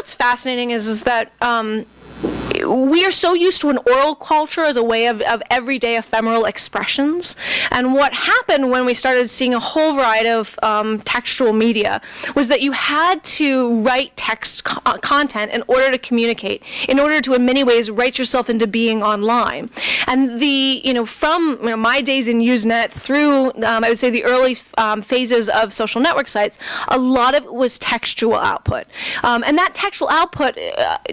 what's fascinating is that we are so used to an oral culture as a way of everyday ephemeral expressions. And what happened when we started seeing a whole variety of textual media was that you had to write text content in order to communicate, in order to, in many ways, write yourself into being online. And from my days in Usenet through, I would say, the early phases of social network sites, a lot of it was textual output. And that textual output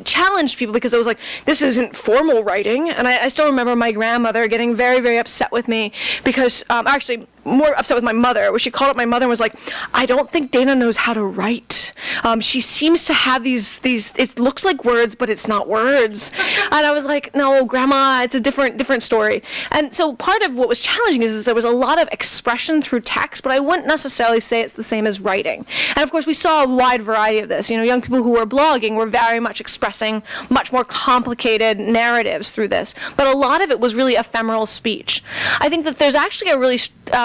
challenged people because it was like, this isn't formal writing. And I still remember my grandmother getting very, very upset with me because, actually, more upset with my mother, where she called up my mother and was like, I don't think Danah knows how to write. She seems to have these, it looks like words, but it's not words. And I was like, no, Grandma, it's a different story. And so part of what was challenging is there was a lot of expression through text, but I wouldn't necessarily say it's the same as writing. And of course, we saw a wide variety of this. Young people who were blogging were very much expressing much more complicated narratives through this. But a lot of it was really ephemeral speech. I think that there's actually a really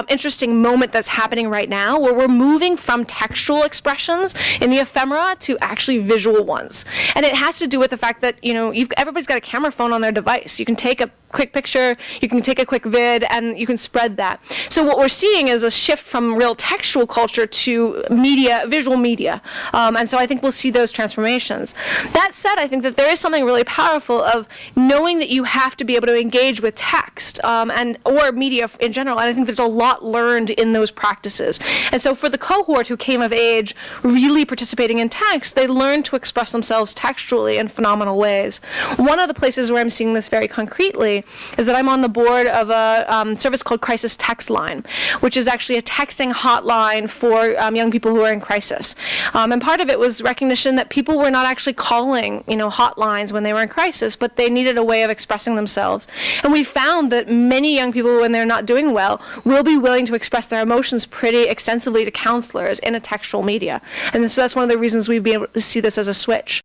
interesting moment that's happening right now where we're moving from textual expressions in the ephemera to actually visual ones. And it has to do with the fact that, everybody's got a camera phone on their device. You can take a quick picture, you can take a quick vid, and you can spread that. So what we're seeing is a shift from real textual culture to media, visual media. And so I think we'll see those transformations. That said, I think that there is something really powerful of knowing that you have to be able to engage with text or media in general. And I think there's a lot learned in those practices. And so for the cohort who came of age really participating in text, they learned to express themselves textually in phenomenal ways. One of the places where I'm seeing this very concretely is that I'm on the board of a service called Crisis Text Line, which is actually a texting hotline for young people who are in crisis. And part of it was recognition that people were not actually calling, hotlines when they were in crisis, but they needed a way of expressing themselves. And we found that many young people, when they're not doing well, will be willing to express their emotions pretty extensively to counselors in a textual media. And so that's one of the reasons we'd be able to see this as a switch.